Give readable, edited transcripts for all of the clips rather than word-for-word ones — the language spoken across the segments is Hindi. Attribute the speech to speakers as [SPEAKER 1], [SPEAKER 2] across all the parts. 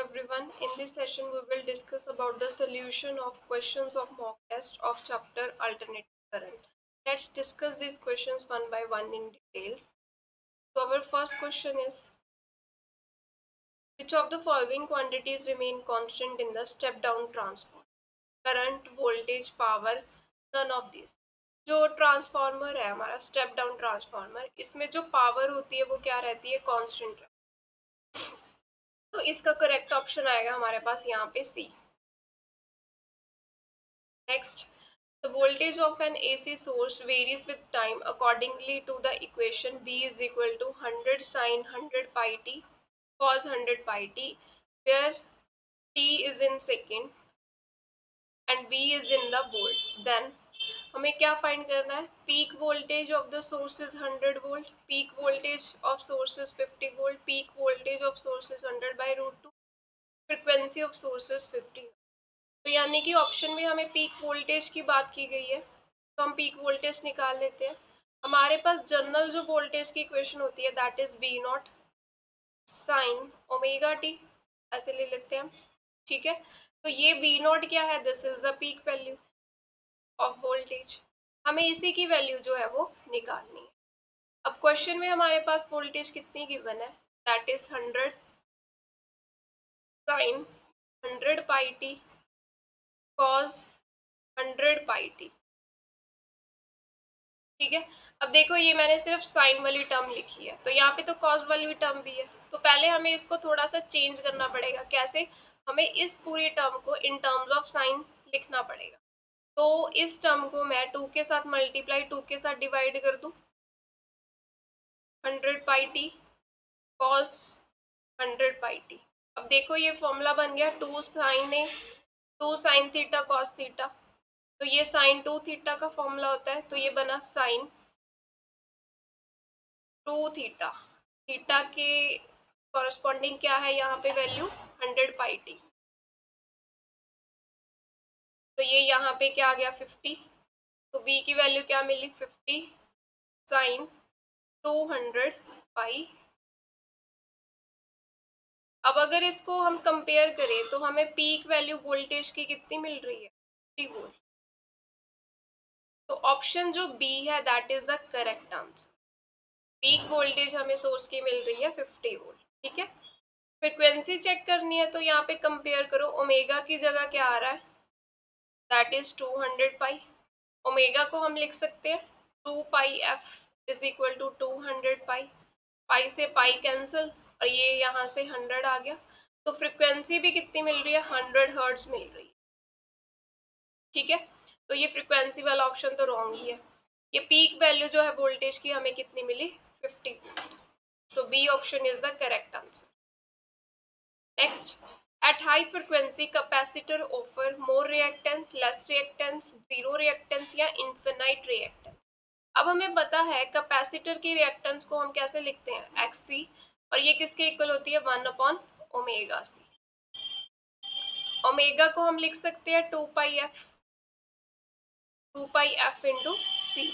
[SPEAKER 1] everyone. In this session, we will discuss about the solution of questions of mock test of chapter alternating current. Let's discuss these questions one by one in details. So our first question is, which of the following quantities remain constant in the step down transformer? Current, voltage, power, none of these. जो ट्रांसफॉर्मर है हमारा स्टेप डाउन ट्रांसफॉर्मर, इसमें जो पावर होती है वो क्या रहती है, कांस्टेंट। तो इसका करेक्ट ऑप्शन आएगा हमारे पास यहाँ पे सी। Next, the voltage of an AC source varies with time accordingly to the equation B is equal to 100 sin 100 pi t cos 100 pi t, where t is in second and B is in the volts. Then हमें क्या फाइंड करना है, peak voltage of the source is 100 volt, peak voltage of source is 50 volt, peak voltage of source is 100/√2, frequency of source is 50। तो यानी कि ऑप्शन में हमें पीक वोल्टेज की बात की गई है, तो हम पीक वोल्टेज निकाल लेते हैं। हमारे पास जनरल जो वोल्टेज की इक्वेशन होती है that is V naught sine omega T, ऐसे ले लेते हैं हम। ठीक है, तो ये बी नॉट क्या है, this is the peak value of voltage. हमें इसी की वैल्यू जो है वो निकालनी है। अब क्वेश्चन में हमारे पास वोल्टेज कितनी गिवन है, that is 100 sine 100 pi T cos 100 pi T. ठीक है, अब देखो ये मैंने सिर्फ साइन वाली टर्म लिखी है, तो यहाँ पे तो कॉस वाली टर्म भी है, तो पहले हमें इसको थोड़ा सा चेंज करना पड़ेगा। कैसे, हमें इस पूरी टर्म को इन टर्म्स ऑफ साइन लिखना पड़ेगा। तो इस टर्म को मैं 2 के साथ मल्टीप्लाई 2 के साथ डिवाइड कर दूं, 100 pi T cos 100 pi T. अब देखो ये फॉर्मूला बन गया 2 साइन थीटा कॉस थीटा, तो ये साइन 2 थीटा का फॉर्मूला होता है, तो ये बना साइन 2 थीटा। थीटा के कॉरस्पॉन्डिंग क्या है यहाँ पे वैल्यू, 100 पाई टी, तो ये यहाँ पे क्या आ गया 50, तो b की वैल्यू क्या मिली 50 साइन 200 पाई। अब अगर इसको हम कंपेयर करें तो हमें पीक वैल्यू वोल्टेज की कितनी मिल रही है, 50 वोल्ट। तो ऑप्शन जो बी है that is the correct answer. Peak voltage हमें सोर्स की मिल रही है 50 वोल्ट। ठीक है, फ्रीक्वेंसी चेक करनी है, तो यहाँ पे कंपेयर करो, ओमेगा की जगह क्या आ रहा है, दैट इज 200 पाई। ओमेगा को हम लिख सकते हैं 2 पाई एफ इज इक्वल टू 200 पाई, पाई से पाई कैंसिल और ये यहाँ से 100 आ गया, तो फ्रीक्वेंसी भी कितनी मिल रही है, 100 हर्ट्ज मिल रही है। ठीक है, तो ये फ्रीक्वेंसी वाला ऑप्शन तो रॉन्ग ही है। ये पीक वैल्यू जो है वोल्टेज की हमें कितनी मिली, 50 volt. So B option is the correct answer. Next, at high frequency capacitor offer more reactance, less reactance, zero reactance या infinite reactance। अब हमें पता है कैपेसिटर की रिएक्टेंस को हम कैसे लिखते हैं, XC, और ये किसके इक्वल होती है, 1/ओमेगा सी। ओमेगा को हम लिख सकते हैं 2 पाई एफ इंटू सी।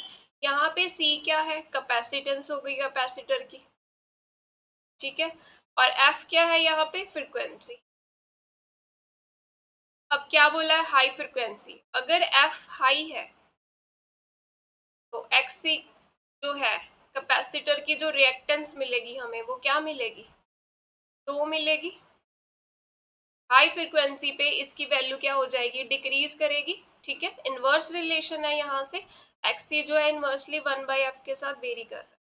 [SPEAKER 1] यहाँ पे सी क्या है, कैपेसिटेंस हो गई कैपेसिटर की। ठीक है, और एफ क्या है यहाँ पे, फ्रीक्वेंसी। अब क्या बोला है, हाई फ्रीक्वेंसी। अगर एफ हाई है तो एक्सी जो है कैपेसिटर की जो रिएक्टेंस मिलेगी हमें वो क्या मिलेगी, 2 मिलेगी। हाई फ्रीक्वेंसी पे इसकी वैल्यू क्या हो जाएगी, डिक्रीज करेगी। ठीक है, इनवर्स रिलेशन है यहाँ से, एक्सी जो है इनवर्सली 1/f के साथ वेरी कर रहा है।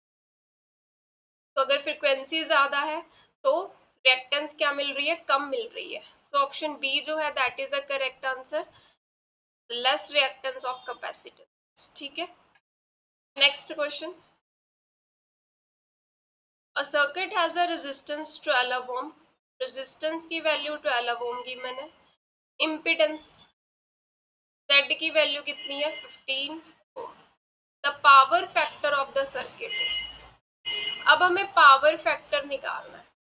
[SPEAKER 1] तो अगर फ्रीक्वेंसी ज्यादा है तो रिएक्टेंस क्या मिल रही है, कम मिल रही है। सो ऑप्शन बी जो है that is a correct answer, less reactance of capacitance. ठीक है, next question, a circuit has a resistance 12 ohm, resistance की वैल्यू 12 ओम गिवन है, इम्पीडेंस Z की वैल्यू कितनी है, 15 ohm. The power factor of the circuit is, अब हमें पावर फैक्टर निकालना है।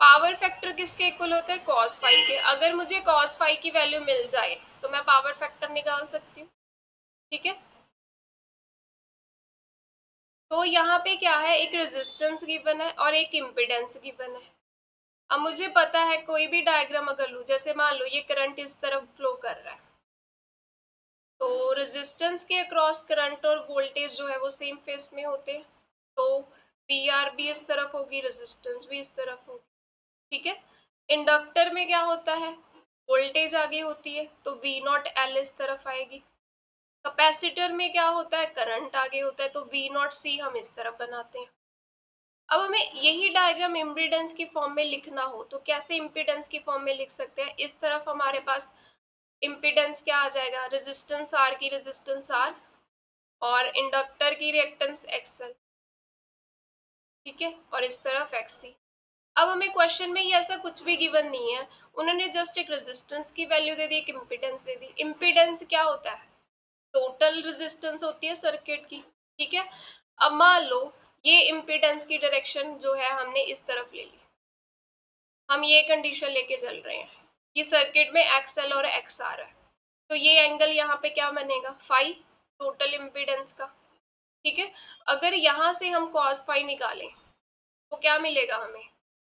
[SPEAKER 1] पावर फैक्टर किसके इक्वल होता है, cos फाई के। अगर मुझे cos फाई की वैल्यू मिल जाए तो मैं पावर फैक्टर निकाल सकती हूँ। ठीक है, तो यहाँ पे क्या है, एक रेजिस्टेंस गिवन है और एक इम्पिडेंस गिवन है। अब मुझे पता है कोई भी डायग्राम अगर लूँ, जैसे मान लो ये करंट इस तरफ फ्लो कर रहा है, तो रेजिस्टेंस के अक्रॉस करंट और वोल्टेज जो है वो सेम फेस में होते हैं, तो वी आर भी इस तरफ होगी, रेजिस्टेंस भी इस तरफ होगी, ठीक है। इंडक्टर में क्या होता है, वोल्टेज आगे होती है, तो वी नॉट एल इस तरफ आएगी। कैपेसिटर में क्या होता है, करंट आगे होता है, तो वी नॉट सी हम इस तरफ बनाते हैं। अब हमें यही डायग्राम इम्पीडेंस की फॉर्म में लिखना हो तो कैसे इम्पीडेंस की फॉर्म में लिख सकते हैं, इस तरफ हमारे पास इम्पीडेंस क्या आ जाएगा, रेजिस्टेंस आर की रेजिस्टेंस आर और इंडक्टर की रिएक्टेंस एक्सएल, ठीक है, और इस तरफ एक्सी। अब हमें क्वेश्चन में ये ऐसा कुछ भी गिवन नहीं है, उन्होंने जस्ट एक रेजिस्टेंस की वैल्यू दे दी, एक इम्पीडेंस दे दी। इम्पीडेंस क्या होता है, टोटल रेजिस्टेंस होती है सर्किट की, ठीक है। अब मान लो ये इम्पीडेंस की डायरेक्शन जो है हमने इस तरफ ले ली, हम ये कंडीशन लेके चल रहे हैं कि सर्किट में एक्सएल और एक्स आ रहा है, तो ये एंगल यहाँ पे क्या बनेगा, फाई, टोटल इम्पीडेंस का, ठीक है। अगर यहाँ से हम कॉस फाई निकालें तो क्या मिलेगा हमें,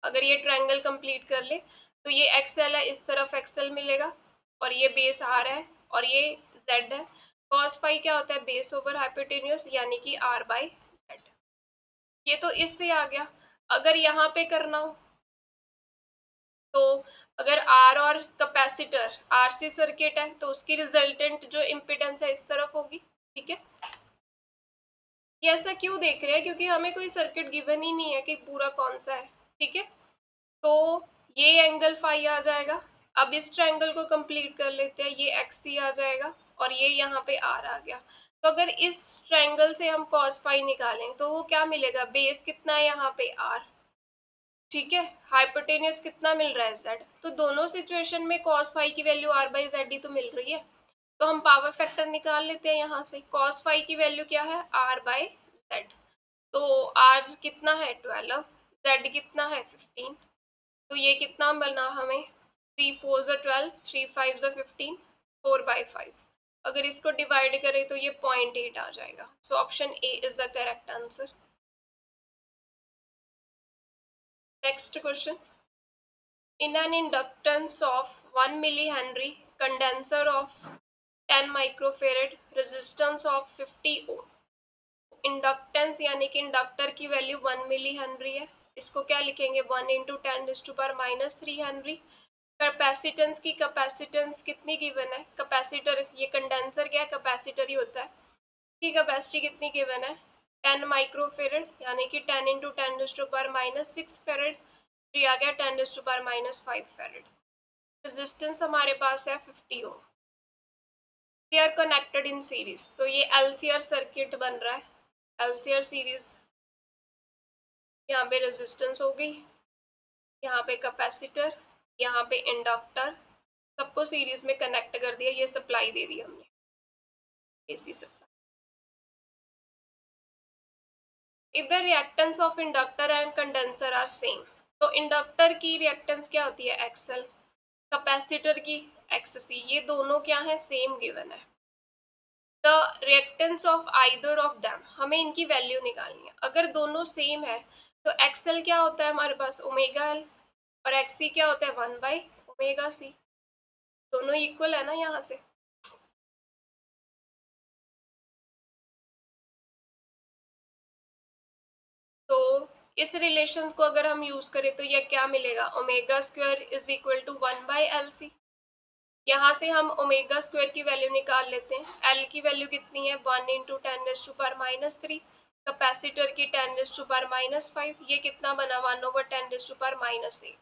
[SPEAKER 1] अगर ये ट्रायंगल कंप्लीट कर ले तो ये एक्सएल है, इस तरफ एक्सएल मिलेगा और ये बेस आर है और ये जेड है। कॉस फाई क्या होता है, बेस ओवर हाइपोटेन्यूज यानी कि आर बाई जेड। ये तो इससे आ गया। अगर यहाँ पे करना हो तो अगर आर और कैपेसिटर आरसी सर्किट है तो उसकी रिजल्टेंट जो इम्पिडेंस है इस तरफ होगी, ठीक है। ये ऐसा क्यों देख रहे हैं, क्योंकि हमें कोई सर्किट गिवन ही नहीं है कि पूरा कौन सा है, ठीक है। तो ये एंगल फाई आ जाएगा। अब इस ट्रायंगल को कंप्लीट कर लेते हैं, ये एक्स सी आ जाएगा और ये यहाँ पे आर आ गया। तो अगर इस ट्रायंगल से हम कॉस फाई निकालें तो वो क्या मिलेगा, बेस कितना है यहाँ पे आर, ठीक है, हाइपोटेन्यूज कितना मिल रहा है जेड। तो दोनों सिचुएशन में कॉस फाई की वैल्यू आर बाई जेड ही तो मिल रही है, तो हम पावर फैक्टर निकाल लेते हैं यहाँ से। कॉस फाई की वैल्यू क्या है, आर बाई जेड, तो आर कितना है 12, जेड कितना है 15, तो ये कितना बना हमें, 3 4 12, 3 5 15, 4/5। अगर इसको डिवाइड करें तो ये 0.8 आ जाएगा। So option A is the correct answer. Next question, in an inductance of 1 millihenry, condenser of 10 microfarad, resistance of 50 ohm। Inductance यानी कि इंडक्टर की वैल्यू 1 मिली हेनरी है, इसको क्या लिखेंगे 1 इंटू 10⁻³ हेनरी। कैपेसिटेंस की कैपेसिटेंस कितनी गिवन है, कैपेसिटर ये कंडेंसर क्या है, कैपेसिटर ही होता है, की कैपेसिटी कितनी गिवन है 10 माइक्रोफेरेड यानी कि 10 इंटू 10⁻⁻6 फेरेड, ये आ गया 10⁻⁻5 फेरेड। रेजिस्टेंस हमारे पास है 50 ohm. They are connected in series, तो ये एलसीआर सर्किट बन रहा है, एलसीआर सीरीज। यहाँ पे रेजिस्टेंस हो गई, यहाँ पे कैपेसिटर, यहाँ पे इंडक्टर, सबको सीरीज में कनेक्ट कर दिया, ये सप्लाई दे दी हमने, AC supply. If the reactance of inductor and condenser are same, तो इंडक्टर की रिएक्टेंस क्या होती है एक्सएल, कैपेसिटर की एक्ससी, ये दोनों क्या है सेम गिवन है। The reactance of either of them, हमें इनकी वैल्यू निकालनी है। अगर दोनों सेम है तो एक्सएल क्या होता है हमारे पास ओमेगा एल और एक्सी क्या होता है 1/ओमेगा सी, दोनों इक्वल है ना यहाँ से। तो इस रिलेशन को अगर हम यूज करें तो ये क्या मिलेगा, omega square is equal to 1/LC। यहाँ से हम ओमेगा स्क्वायर की वैल्यू निकाल लेते हैं, एल की वैल्यू कितनी है 1 इंटू 10⁻⁻3, कैपेसिटर की 10⁻⁻5, ये कितना बना 1/10⁻�8,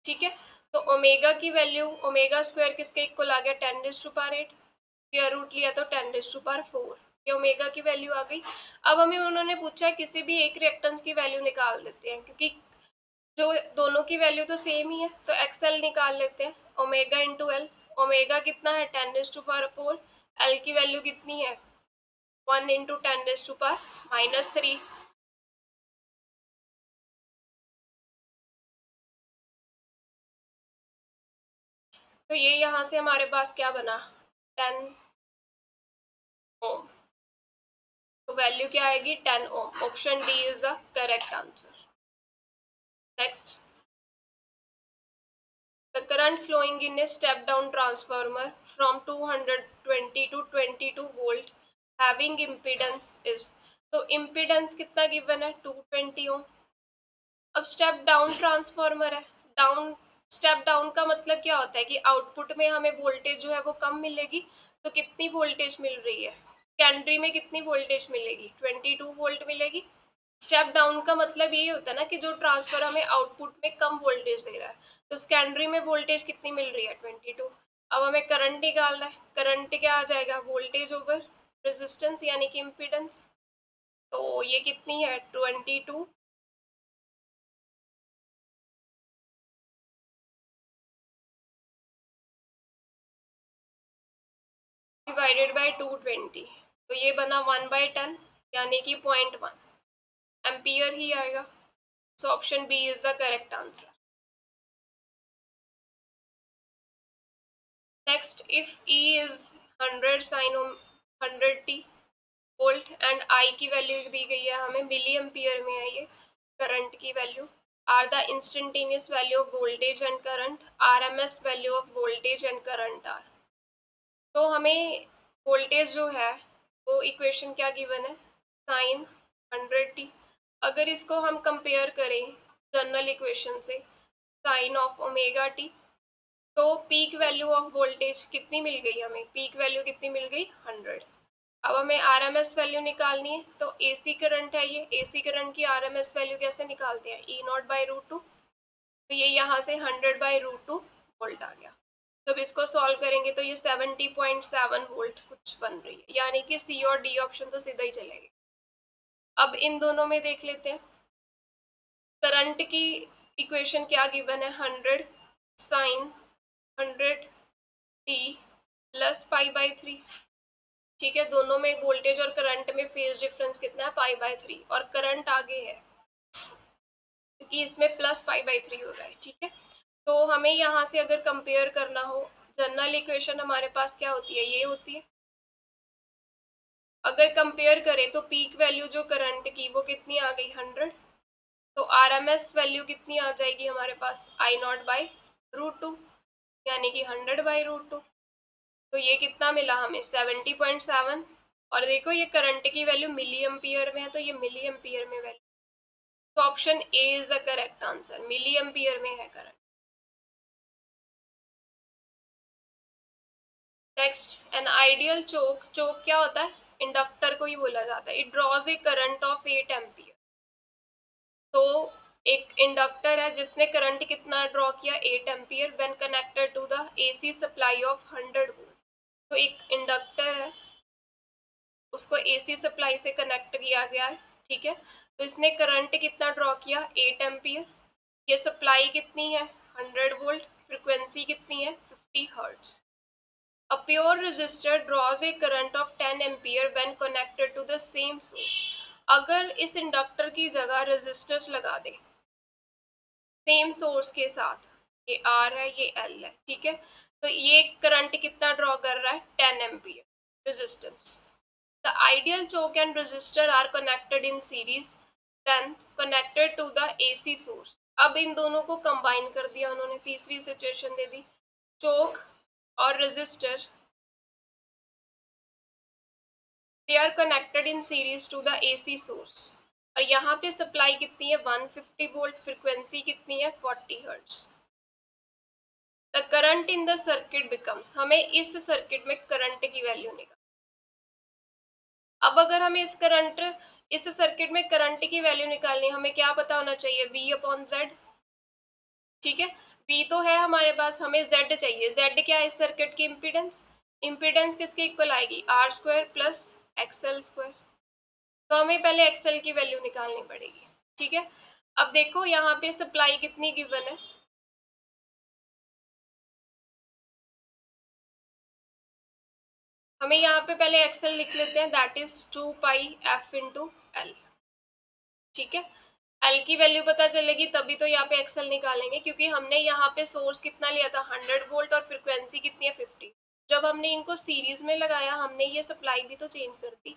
[SPEAKER 1] ठीक है। तो ओमेगा की वैल्यू, ओमेगा स्क्वायर किसके इक्वल आ गया 10⁻8, या रूट लिया तो 10⁻4, ये ओमेगा की वैल्यू आ गई। अब हमें उन्होंने पूछा है किसी भी एक रिएक्टेंस की वैल्यू निकाल देते हैं, क्योंकि जो दोनों की वैल्यू तो सेम ही है, तो एक्सएल निकाल लेते हैं, ओमेगा इंटू एल। ओमेगा कितना है 10⁻4, एल की वैल्यू कितनी है 1 इंटू 10⁻⁻3। तो ये यहाँ से हमारे पास क्या बना 10 ओम। तो वैल्यू क्या आएगी 10 ohm. Option D is the correct answer. Next, the current flowing in a step down transformer from 220 to 22 volt having impedance is, तो impedance कितना गिवन है 220 ओम। अब स्टेप डाउन ट्रांसफार्मर है, डाउन स्टेप डाउन का मतलब क्या होता है कि आउटपुट में हमें वोल्टेज जो है वो कम मिलेगी, तो कितनी वोल्टेज मिल रही है सेकेंडरी में, कितनी वोल्टेज मिलेगी 22 वोल्ट मिलेगी। स्टेप डाउन का मतलब यही होता है ना कि जो ट्रांसफर हमें आउटपुट में कम वोल्टेज दे रहा है, तो सेकेंडरी में वोल्टेज कितनी मिल रही है 22। अब हमें करंट निकालना है, करंट क्या आ जाएगा वोल्टेज ओवर रेजिस्टेंस यानी कि इम्पीडेंस। तो ये कितनी है 22 डिवाइडेड बाय 220, तो ये बना 1/10 यानी कि 0.1 एम्पियर ही आएगा। So option B is the correct answer. Next, if E is 100 sin 100t volt and I की वैल्यू दी गई है हमें मिली एम्पियर में है, ये करंट की value are the instantaneous value of voltage and current, RMS value of voltage and current are. तो हमें वोल्टेज जो है वो इक्वेशन क्या गिवन है साइन 100t। अगर इसको हम कंपेयर करें जनरल इक्वेशन से साइन ऑफ ओमेगा टी, तो पीक वैल्यू ऑफ वोल्टेज कितनी मिल गई हमें, पीक वैल्यू कितनी मिल गई 100। अब हमें RMS वैल्यू निकालनी है, तो AC करंट है, ये AC करंट की RMS वैल्यू कैसे निकालते हैं E0/√2, तो ये यहाँ से 100/√2 वोल्ट आ गया। जब इसको सॉल्व करेंगे तो ये 70.7 वोल्ट कुछ बन रही है, यानी कि सी और डी ऑप्शन तो सीधा ही चलेंगे। अब इन दोनों में देख लेते हैं, करंट की इक्वेशन क्या गिवन है 100 साइन 100t प्लस π/3। ठीक है, दोनों में वोल्टेज और करंट में फेज डिफरेंस कितना है π/3, और करंट आगे है क्योंकि इसमें प्लस π/3 हो रहा है। ठीक है, तो हमें यहाँ से अगर कंपेयर करना हो, जनरल इक्वेशन हमारे पास क्या होती है, ये होती है। अगर कंपेयर करें तो पीक वैल्यू जो करंट की वो कितनी आ गई 100, तो RMS वैल्यू कितनी आ जाएगी हमारे पास I0/√2 यानी कि 100/√2। तो ये कितना मिला हमें 70.7, और देखो ये करंट की वैल्यू मिली एम्पियर में है, तो ये मिली एम्पियर में वैल्यू, तो option A is the correct answer, milliampere में है current. Next, an ideal choke, choke क्या होता है इंडक्टर को ही बोला जाता है। It draws a current of 8 ampere, तो एक इंडक्टर है जिसने करंट कितना ड्रॉ किया 8 ampere when connected to the AC supply of 100 volt. तो एक इंडक्टर है उसको AC सप्लाई से कनेक्ट किया गया है, ठीक है, तो इसने करंट कितना ड्रॉ किया 8 एम्पियर, ये सप्लाई कितनी है 100 वोल्ट, फ्रीक्वेंसी कितनी है 50 hertz. A pure resistor draws a current of 10 ampere when connected to the same source। अगर इस इंडक्टर की जगह रेजिस्टर्स लगा दें सेम सोर्स के साथ, ये R है ये L है, ठीक है, तो ये करंट कितना ड्रॉ कर रहा है 10 ampere resistance. The ideal choke and resistor are connected in series then connected to the AC source। अब इन दोनों को कंबाइन कर दिया उन्होंने, तीसरी सिचुएशन दे दी, चोक और resistor they are connected in series to the AC source, और यहाँ पे सप्लाई कितनी है 150 वोल्ट, फ्रीक्वेंसी कितनी है 40 hertz. The current in the circuit becomes, हमें इस सर्किट में करंट की वैल्यू निकाल। अब अगर हमें इस सर्किट में करंट की वैल्यू निकालनी, हमें क्या पता होना चाहिए V/Z। ठीक है, V तो है हमारे पास, हमें Z चाहिए। Z क्या है इस सर्किट की इम्पीडेंस, इम्पीडेंस किसके इक्वल आएगी R² प्लस XL², तो हमें पहले XL की वैल्यू निकालनी पड़ेगी। ठीक है, अब देखो यहाँ पे सप्लाई कितनी गिवन है, हमें यहाँ पे पहले XL लिख लेते हैं, दैट इज 2πf/L। ठीक है, L की वैल्यू पता चलेगी तभी तो यहाँ पे XL निकालेंगे, क्योंकि हमने यहाँ पे सोर्स कितना लिया था 100 वोल्ट और फ्रिक्वेंसी कितनी है 50। जब हमने इनको सीरीज में लगाया हमने ये सप्लाई भी तो चेंज कर दी,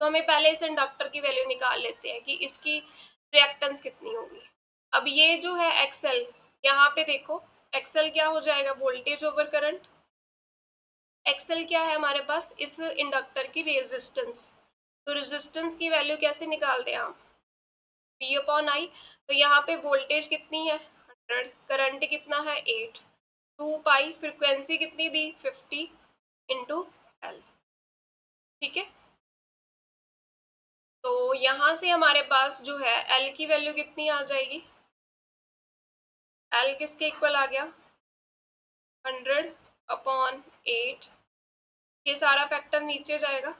[SPEAKER 1] तो हमें पहले इस इंडक्टर की वैल्यू निकाल लेते हैं कि इसकी रिएक्टेंस कितनी होगी। अब ये जो है एक्सएल, यहाँ पे देखो एक्सएल क्या हो जाएगा, वोल्टेज ओवर करंट। एक्सएल क्या है हमारे पास, इस इंडक्टर की रेजिस्टेंस। तो रेजिस्टेंस की वैल्यू कैसे निकालते हैं हम, पी अपॉन आई। तो यहाँ पे वोल्टेज कितनी है 100, करंट कितना है 8, 2 पाई, फ्रिक्वेंसी कितनी दी 50 इंटू एल। ठीक है, तो यहाँ से हमारे पास जो है एल की वैल्यू कितनी आ जाएगी, एल किसके इक्वल आ गया 100 अपॉन 8, ये सारा फैक्टर नीचे जाएगा,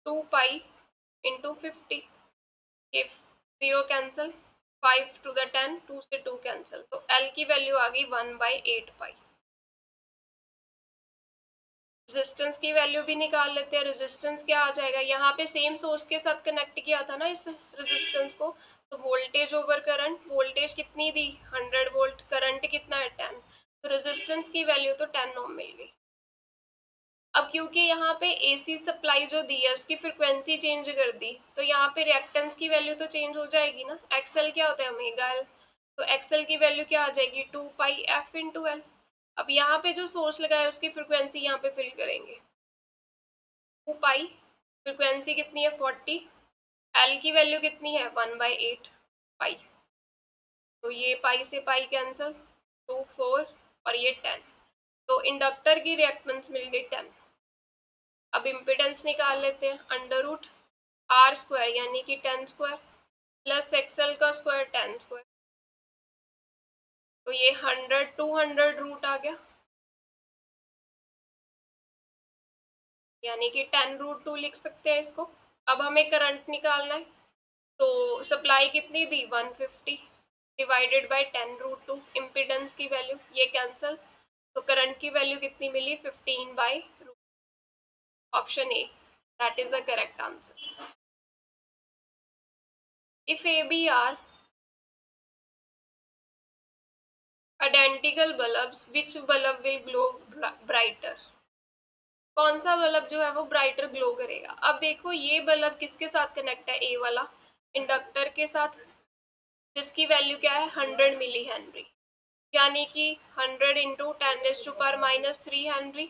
[SPEAKER 1] 2 पाई इंटू 50, ये 0 कैंसिल, 5 टू द 10, 2 से 2 कैंसिल, तो एल की वैल्यू आ गई 1/8 पाई। रेजिस्टेंस की वैल्यू भी निकाल लेते हैं। रेजिस्टेंस क्या आ जाएगा, यहाँ पे सेम सोर्स के साथ कनेक्ट किया था ना इस रेजिस्टेंस को, तो वोल्टेज ओवर करंट, वोल्टेज कितनी दी 100 वोल्ट, करंट कितना है 10, तो रेजिस्टेंस की वैल्यू तो 10 ओम मिल गई। अब क्योंकि यहाँ पे एसी सप्लाई जो दी है उसकी फ्रिक्वेंसी चेंज कर दी, तो यहाँ पे रिएक्टेंस की वैल्यू तो चेंज हो जाएगी ना, एक्सएल क्या होता है ओमेगा एल, तो एक्सएल की वैल्यू क्या आ जाएगी 2 पाई एफ इंटू एल। अब यहाँ पे जो सोर्स लगा है उसकी फ्रिक्वेंसी यहाँ पे फिल करेंगे, 2 पाई, फ्रिक्वेंसी कितनी है 40, एल की वैल्यू कितनी है 1/8 पाई, तो ये पाई से पाई कैंसिल, 2 4 और ये 10, तो इंडक्टर की रिएक्टेंस मिल गई 10। अब इम्पिडेंस निकाल लेते हैं, अंडर रूट आर स्क्वायर यानी कि 10 स्क्वायर प्लस एक्सएल का स्क्वायर 10 स्क्वायर, तो ये 100 200 रूट आ गया, यानी कि 10√2 लिख सकते हैं इसको। अब हमें करंट निकालना है, तो सप्लाई कितनी दी 150 डिवाइडेड बाय 10√2, इम्पिडेंस की वैल्यू ये कैंसिल, तो करंट की वैल्यू कितनी मिली 15/√, option A that is the correct answer. If A B are identical bulbs, which bulb will glow brighter, कौन सा बल्ब जो है वो ब्राइटर ग्लो करेगा। अब देखो ये बल्ब किसके साथ कनेक्ट है, ए वाला इंडक्टर के साथ, जिसकी वैल्यू क्या है 100 मिली हेनरी, यानी कि 100 इंटू 10⁻³ हेनरी,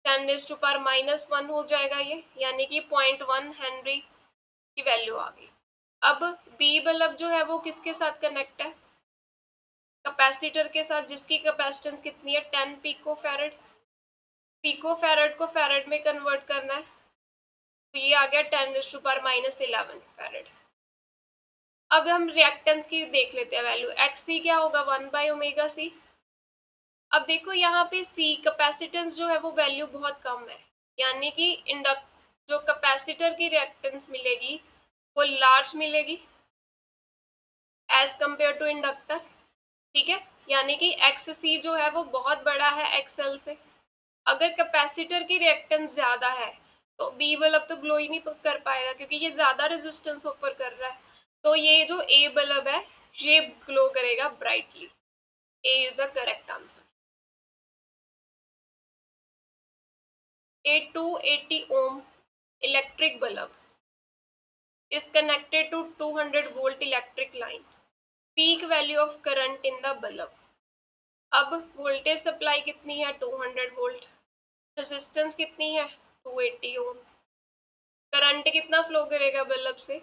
[SPEAKER 1] 10⁻⁻1 हो जाएगा ये, यानी कि 0.1 हेनरी की वैल्यू आ गई। अब बी बल्ब जो है वो किसके साथ कनेक्ट है, कैपेसिटर के साथ, जिसकी कैपेसिटेंस कितनी है 10 पिको फैरड, पिको फैरड को फैरड में कन्वर्ट करना है, तो ये आ गया 10⁻⁻11 फैरड। अब हम रिएक्टेंस की देख लेते हैं वैल्यू, एक्स सी क्या होगा 1/ω⁻c। अब देखो यहाँ पे सी कैपेसिटेंस जो है वो वैल्यू बहुत कम है, यानी कि इंडक्ट जो कैपेसिटर की रिएक्टेंस मिलेगी वो लार्ज मिलेगी एज कंपेयर टू इंडक्टर। ठीक है, यानी कि एक्स सी जो है वो बहुत बड़ा है एक्सएल से। अगर कैपेसिटर की रिएक्टेंस ज्यादा है तो बी बल्ब तो ग्लो ही नहीं कर पाएगा, क्योंकि ये ज्यादा रेजिस्टेंस ऑफर कर रहा है, तो ये जो ए बल्ब है ये ग्लो करेगा brightly, A is the correct answer. A 280 ohm electric bulb is connected to 200-volt electric line. Peak value of current in the bulb. अब वोल्टेज सप्लाई कितनी है 200 वोल्ट, रेजिस्टेंस कितनी है 280 ओम, करंट कितना फ्लो करेगा बल्ब से,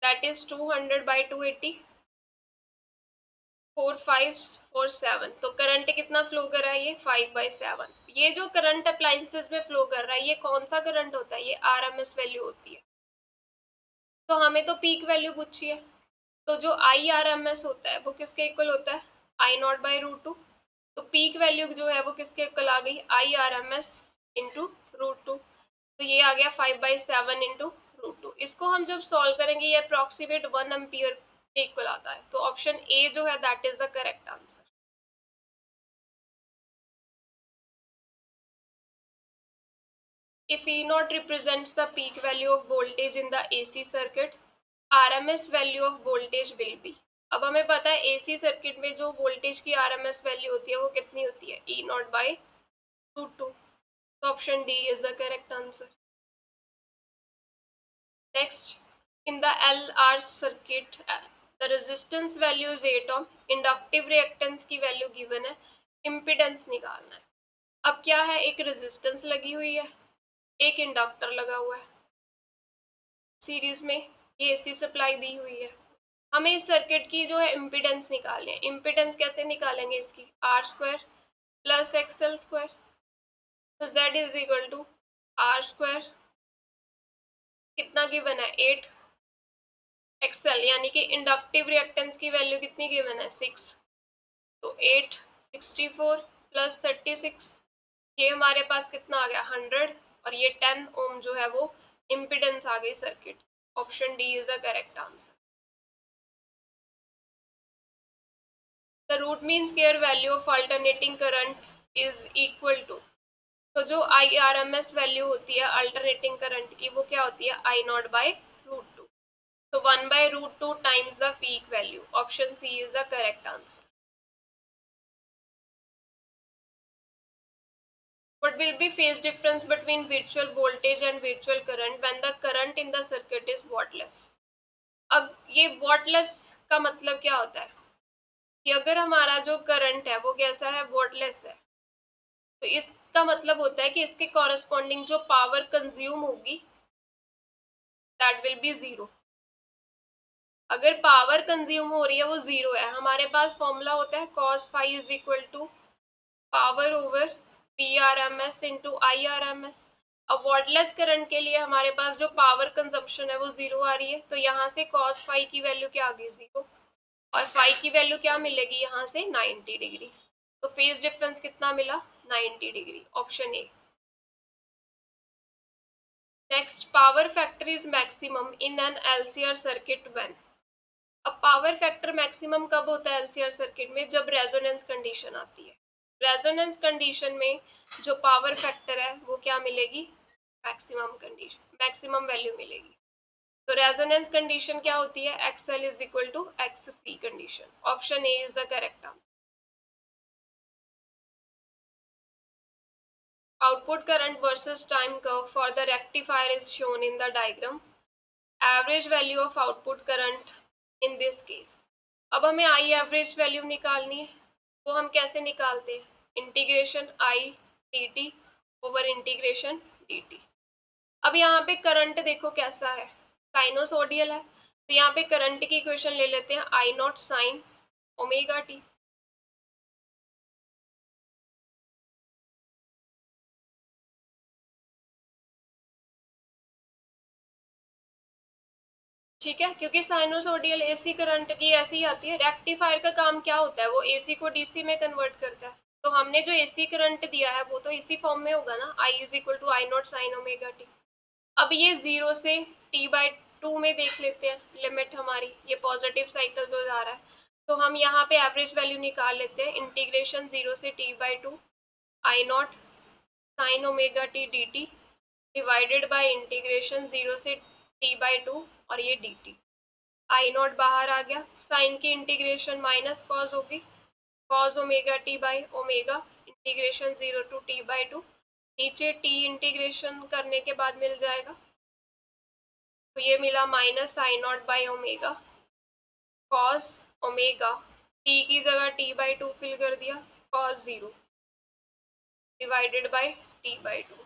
[SPEAKER 1] दैट इज 200/280, 4547, तो करंट कितना फ्लो कर रहा है ये 5/7। ये जो करंट अप्लायंसेस में फ्लो कर रहा है ये कौन सा करंट होता है, ये आरएमएस वैल्यू होती है। तो हमें तो पीक वैल्यू पूछी है, तो जो आई आर एम एस होता है वो किसके इक्वल होता है I0/√2, तो पीक वैल्यू जो है वो किसके इक्वल आ गई IRMS इंटू √2, तो ये आ गया 5/7 इंटू √2। इसको हम जब सॉल्व करेंगे ये अप्रोक्सीमेट 1 एम्पियर के इक्वल आता है, तो ऑप्शन ए जो है that is the correct answer. If E0 represents the peak value of voltage in the AC circuit, RMS value of voltage will be। अब हमें पता है AC सर्किट में जो वोल्टेज की RMS वैल्यू होती है वो कितनी होती है E0/√2। So option D is the correct answer. Next, in the LR circuit, the resistance value is 8 ohm, inductive reactance की वैल्यू गिवन है, इम्पिडेंस निकालना है. अब क्या है, एक रेजिस्टेंस लगी हुई है, एक इंडक्टर लगा हुआ है सीरीज में, ये एसी सप्लाई दी हुई है. हमें इस सर्किट की जो है इम्पिडेंस निकालनी है. इम्पिडेंस कैसे निकालेंगे इसकी, R square plus XL square. तो Z is equal to R square, कितना गिवन है 8, एक्सएल यानी कि इंडक्टिव रिएक्टेंस की वैल्यू कितनी गिवन है 6. तो 8 64 प्लस 36, ये हमारे पास कितना आ गया 100, और ये 10 ओम जो है वो इम्पिडेंस आ गई circuit. Option D is the correct answer. The root mean square value of alternating current is equal to, तो जो IRMS वैल्यू होती है अल्टरनेटिंग करंट की, वो क्या होती है I naught by root two. तो 1/√2 times the peak value. Option C is the correct answer. What will be phase difference between virtual voltage and virtual current when the current in the circuit is wattless? अब ये wattless का मतलब क्या होता है कि अगर हमारा जो करंट है वो कैसा है, वॉटलेस है, तो इसका मतलब होता है कि इसके कॉरस्पॉन्डिंग जो पावर कंज्यूम होगी दैट विल बी जीरो. अगर पावर कंज्यूम हो रही है वो जीरो है, हमारे पास फॉर्मूला होता है cos phi is equal to power over PRMS into IRMS. अब वॉटलेस करंट के लिए हमारे पास जो पावर कंजप्शन है वो जीरो आ रही है, तो यहाँ से cos फाई की वैल्यू क्या आ गई, जीरो, और फाई की वैल्यू क्या मिलेगी यहाँ से 90 डिग्री. तो फेज डिफरेंस कितना मिला, 90 degree. Option A. Next, power factor is maximum in an LCR circuit when. अब पावर फैक्टर मैक्सिमम कब होता है LCR सर्किट में, जब रेजोनेंस कंडीशन आती है. रेजोनेंस कंडीशन में जो पावर फैक्टर है वो क्या मिलेगी, मैक्सिमम कंडीशन, मैक्सिमम वैल्यू मिलेगी. तो रेजोनेंस कंडीशन क्या होती है, XL is equal to XC condition. Option A is the correct answer. Output current versus time curve for the rectifier is shown in the diagram. Average value of output current in this case. अब हमें आई एवरेज वैल्यू निकालनी है, वो हम कैसे निकालते हैं, integration I D T over integration D T. अब यहाँ पे करंट देखो कैसा है, साइनोसोडियल है, तो यहाँ पे करंट की इक्वेशन ले लेते हैं आई नॉट साइन ओमेगा टी. ठीक है, क्योंकि साइनोसोडियल एसी करंट की ऐसी ही आती है. रेक्टिफायर का काम क्या होता है, वो एसी को डीसी में कन्वर्ट करता है. तो हमने जो एसी करंट दिया है वो तो इसी फॉर्म में होगा ना, I is equal to I naught sine omega T. अब ये 0 से t/2 में देख लेते हैं, लिमिट हमारी ये पॉजिटिव साइकिल जो जा रहा है, तो हम यहाँ पे एवरेज वैल्यू निकाल लेते हैं. इंटीग्रेशन 0 से t/2 I naught sine omega T D T divided by integration 0 से t/2 और ये डी टी. आई नॉट बाहर आ गया, साइन की इंटीग्रेशन माइनस कॉज होगी, cos omega T by omega, integration 0 to t/2, नीचे t इंटीग्रेशन करने के बाद मिल जाएगा, तो ये मिला minus I not by omega cos omega, T की जगह t/2 फिल कर दिया, कॉस 0 डिवाइडेड बाई t/2,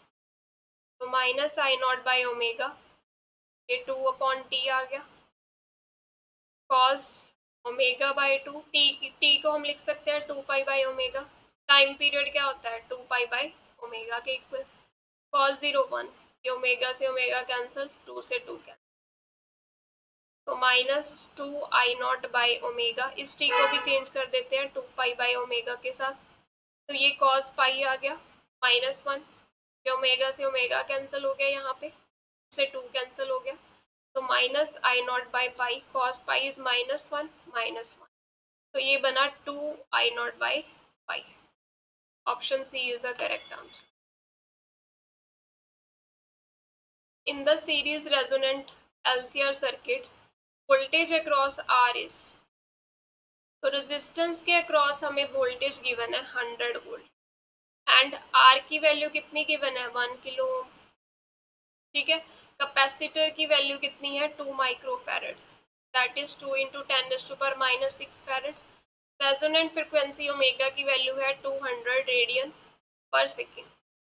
[SPEAKER 1] तो minus I not by omega, ये 2/t आ गया, कॉस ओमेगा बाई 2, टी को हम लिख सकते हैं 2π/ओमेगा. टाइम पीरियड क्या होता है 2π/ओमेगा के इक्वल. कॉस 0 1, ये ओमेगा से ओमेगा कैंसिल, 2 से 2 कैंसिल, तो माइनस 2I0/ओमेगा. इस टी को भी चेंज कर देते हैं 2π/ओमेगा के साथ, तो ये कॉस पाई आ गया -1, ये ओमेगा से ओमेगा कैंसिल हो गया, यहाँ पे से 2 कैंसिल हो गया, तो -I0/पाई, कॉस पाई इज -1. तो ये बना 2I0/पाई. Option C is the correct answer. In the series resonant LCR circuit, voltage across R is, तो रेजिस्टेंस के अक्रॉस हमें वोल्टेज गिवन है 100 वोल्ट. एंड आर की वैल्यू कितनी गिवन है 1 किलो ओम, ठीक है। कैपेसिटर की वैल्यू कितनी है 2 microfarad, that is 2 into 10⁻⁻6 farad. Resonant frequency omega की वैल्यू है 200 रेडियन पर सेकेंड।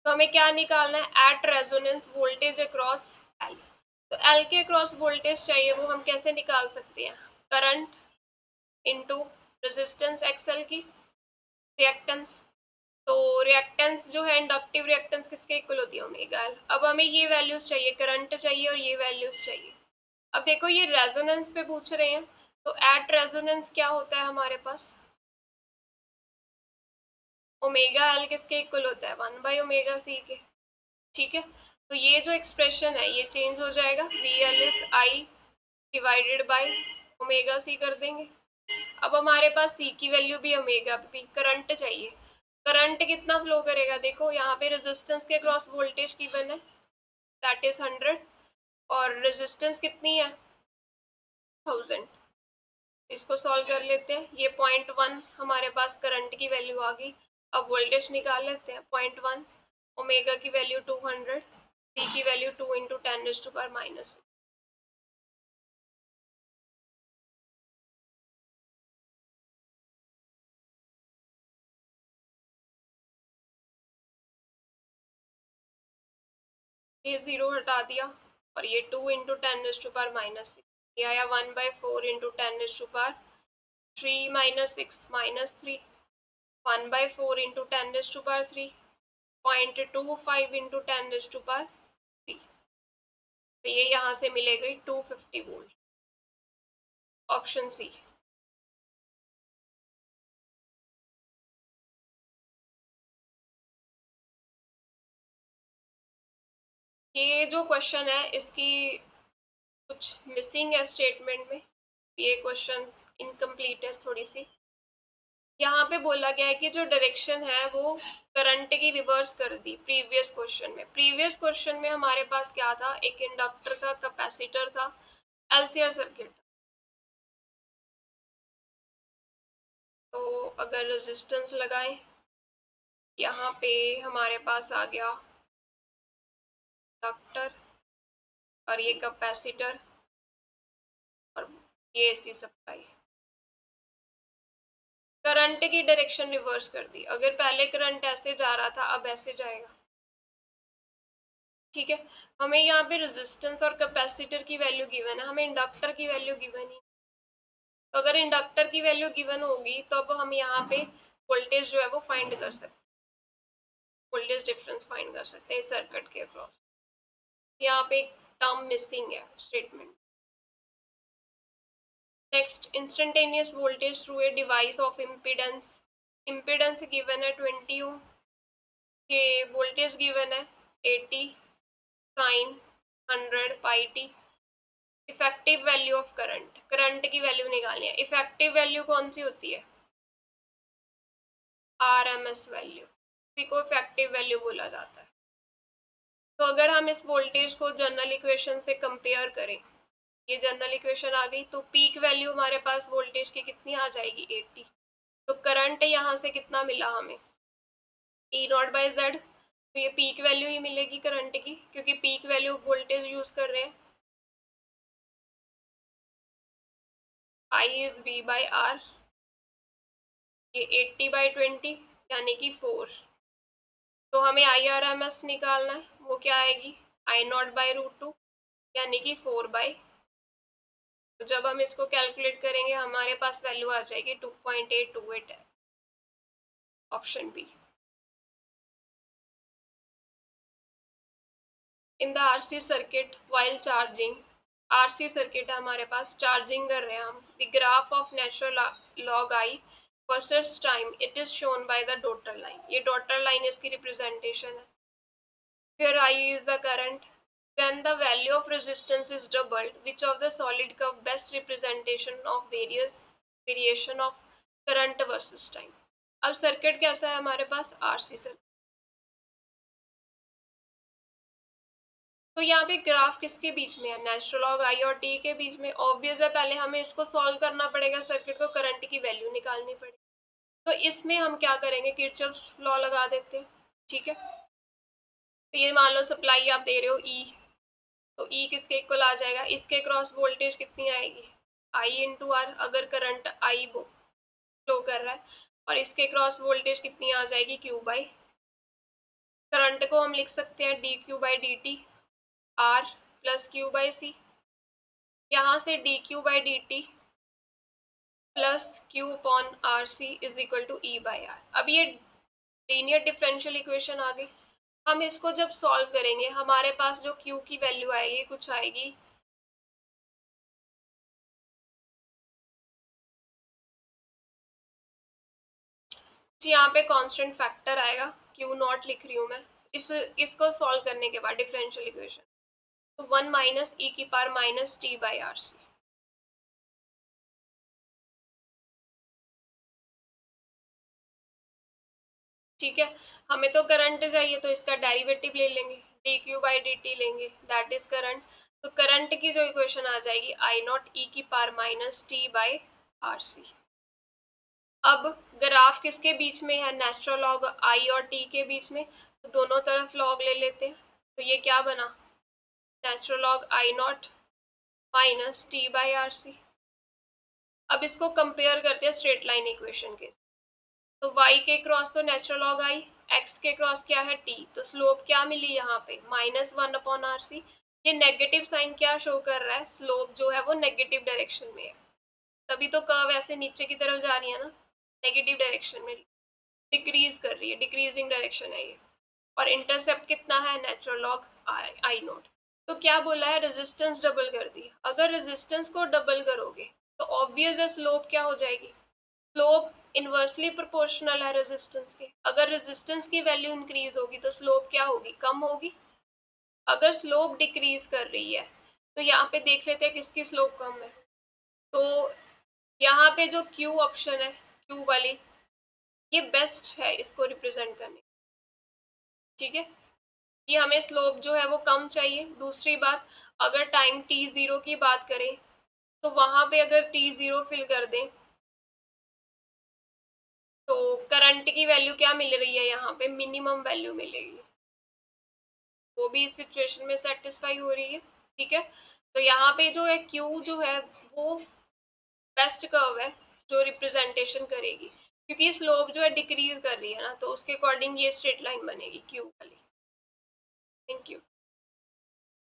[SPEAKER 1] तो हमें क्या निकालना है at resonance voltage across L. तो एल के अक्रॉस वोल्टेज चाहिए, वो हम कैसे निकाल सकते हैं, करंट इनटू रेजिस्टेंस एक्सएल की रिएक्टेंस। तो रिएक्टेंस जो है इंडक्टिव रिएक्टेंस किसके इक्वल होती है ओमेगा एल। अब हमें ये वैल्यूज चाहिए, करंट चाहिए और ये वैल्यूज चाहिए। अब देखो ये रेजोनेंस पे पूछ रहे हैं, तो एट रेजोनेंस क्या होता है हमारे पास, ओमेगा एल किसके इक्वल होता है 1/ओमेगा सी के, ठीक है। तो ये जो एक्सप्रेशन है ये चेंज हो जाएगा, V L is I divided by omega C कर देंगे। अब हमारे पास सी की वैल्यू भी ओमेगा भी, करंट चाहिए, करंट कितना फ्लो करेगा, देखो यहाँ पे रेजिस्टेंस के क्रॉस वोल्टेज की वन है दैट इज 100 और रेजिस्टेंस कितनी है 1000। इसको सॉल्व कर लेते हैं, ये 0.1 हमारे पास करंट की वैल्यू आ गई। अब वोल्टेज निकाल लेते हैं 0.1, ओमेगा की वैल्यू 200, सी की वैल्यू 2 इंटू 10⁻⁻⁻। ये जीरो हटा दिया और ये 2 इंटू 10⁻⁻⁻6, ये आया 1/4 इंटू 10⁻³ -6 -3 1/4 इंटू 10⁻³ 0.25 इंटू 10⁻³ तो ये यहाँ से मिलेगी 250 वोल्ट, ऑप्शन सी। ये जो क्वेश्चन है इसकी कुछ मिसिंग है स्टेटमेंट में, ये क्वेश्चन इनकम्प्लीट है थोड़ी सी। यहाँ पे बोला गया है कि जो डायरेक्शन है वो करंट की रिवर्स कर दी प्रीवियस क्वेश्चन में। प्रीवियस क्वेश्चन में हमारे पास क्या था, एक इंडक्टर था, कैपेसिटर था, एलसीआर सर्किट था। तो अगर रेजिस्टेंस लगाएं, यहाँ पे हमारे पास आ गया इंडक्टर और ये कैपेसिटर और ये एसी सप्लाई। करंट की डायरेक्शन रिवर्स कर दी, अगर पहले करंट ऐसे जा रहा था अब ऐसे जाएगा, ठीक है। हमें यहाँ पे रेजिस्टेंस और कैपेसिटर की वैल्यू गिवन है, हमें इंडक्टर की वैल्यू गिवन ही। तो अगर इंडक्टर की वैल्यू गिवन होगी तो अब हम यहाँ पे वोल्टेज जो है वो फाइंड कर सकते हैं, वोल्टेज डिफरेंस फाइंड कर सकते हैं सर्किट के अक्रॉस। यहाँ पे एक टर्म मिसिंग है statement. Next, instantaneous voltage through a device of impedance. Impedance given है 20 ओम के, वोल्टेज गिवन है 80 sine 100 pi T. Effective value of current, current की वैल्यू निकालनी है। इफेक्टिव वैल्यू कौन सी होती है, आरएमएस वैल्यू, इसी को इफेक्टिव वैल्यू बोला जाता है। तो अगर हम इस वोल्टेज को जनरल इक्वेशन से कंपेयर करें, ये जनरल इक्वेशन आ गई, तो पीक वैल्यू हमारे पास वोल्टेज की कितनी आ जाएगी 80। तो करंट यहाँ से कितना मिला हमें E0/Z, तो ये पीक वैल्यू ही मिलेगी करंट की, क्योंकि पीक वैल्यू वोल्टेज यूज कर रहे हैं। I इज V/R, ये 80/20 यानी कि 4। तो हमें IRMS निकालना है, वो क्या आएगी I0/√2 यानी कि 4/। तो जब हम इसको कैलकुलेट करेंगे हमारे पास वैल्यू आ जाएगी 2.828, option B. In the RC circuit while charging, RC circuit है हमारे पास, चार्जिंग कर रहे हैं हम, the graph of natural log I versus time it is shown by the dotted line. ये डॉटर लाइन इसकी रिप्रेजेंटेशन है। Here I is the current. When the value of resistance is doubled, which of the solid curve best representation of variation of current versus time। अब सर्किट कैसा है हमारे पास, आरसी सर्किट। तो यहाँ पे ग्राफ किसके बीच में है, नेचुरल लॉग आई और टी के बीच में। ऑब्वियस है, पहले हमें इसको सॉल्व करना पड़ेगा, सर्किट को करंट की वैल्यू निकालनी पड़ेगी। तो इसमें हम क्या करेंगे, किरचॉफ्स लॉ लगा देते हैं। ठीक है। तो ये मान लो सप्लाई आप दे रहे हो ई, तो ई किसके इक्वल आ जाएगा, इसके क्रॉस वोल्टेज कितनी आएगी, आई इंटू आर, अगर करंट आई फ्लो कर रहा है, और इसके क्रॉस वोल्टेज कितनी आ जाएगी, क्यू बाई, करंट को हम लिख सकते हैं D Q by D T, R plus Q by C, यहाँ से D Q by D T plus Q upon R C is equal to E by R. अब ये लीनियर डिफरेंशियल इक्वेशन आ गई। हम इसको जब सॉल्व करेंगे हमारे पास जो क्यू की वैल्यू आएगी कुछ आएगी, जी यहाँ पे कांस्टेंट फैक्टर आएगा, क्यू नॉट लिख रही हूँ मैं, इसको सॉल्व करने के बाद डिफरेंशियल इक्वेशन, तो 1 माइनस ई की power minus T by R C. ठीक है, हमें तो करंट चाहिए तो इसका डेरिवेटिव ले लेंगे, D Q by D T लेंगे, दैट इज करंट। तो करंट की जो इक्वेशन आ जाएगी आई नॉट ई की power minus T by R C. अब ग्राफ किसके बीच में है, नेचुरल लॉग आई और टी के बीच में, तो दोनों तरफ लॉग ले लेते हैं, तो ये क्या बना, natural log I naught minus T by R C. अब इसको कंपेयर करते हैं स्ट्रेट लाइन इक्वेशन के, तो y के क्रॉस तो नेचुरल लॉग आई, x के क्रॉस क्या है t, तो स्लोप क्या मिली यहाँ पे -1/RC। ये नेगेटिव साइन क्या शो कर रहा है, स्लोप जो है वो नेगेटिव डायरेक्शन में है, तभी तो कर्व ऐसे नीचे की तरफ जा रही है ना, नेगेटिव डायरेक्शन में डिक्रीज कर रही है, डिक्रीजिंग डायरेक्शन है ये, और इंटरसेप्ट कितना है, नेचुरल लॉग आई नोट। तो क्या बोला है, रेजिस्टेंस डबल कर दी, अगर रेजिस्टेंस को डबल करोगे तो ऑब्वियस है स्लोप क्या हो जाएगी, स्लोप इनवर्सली प्रोपोर्शनल है रेजिस्टेंस के, अगर रेजिस्टेंस की वैल्यू इंक्रीज होगी तो स्लोप क्या होगी, कम होगी। अगर स्लोप डिक्रीज कर रही है तो यहाँ पे देख लेते हैं किसकी स्लोप कम है, तो यहाँ पे जो क्यू ऑप्शन है, क्यू वाली, ये बेस्ट है इसको रिप्रेजेंट करने। ठीक है, कि हमें स्लोप जो है वो कम चाहिए। दूसरी बात, अगर टाइम टी जीरो की बात करें तो वहां पे अगर टी जीरो फिल कर दें तो करंट की वैल्यू क्या मिल रही है, यहाँ पे मिनिमम वैल्यू मिलेगी, वो भी इस सिचुएशन में सेटिस्फाई हो रही है। ठीक है, तो यहाँ पे जो है क्यू जो है वो बेस्ट कर्व है जो रिप्रेजेंटेशन करेगी, क्योंकि स्लोप जो है डिक्रीज कर रही है ना, तो उसके अकॉर्डिंग ये स्ट्रेट लाइन बनेगी क्यू वाली। Thank you.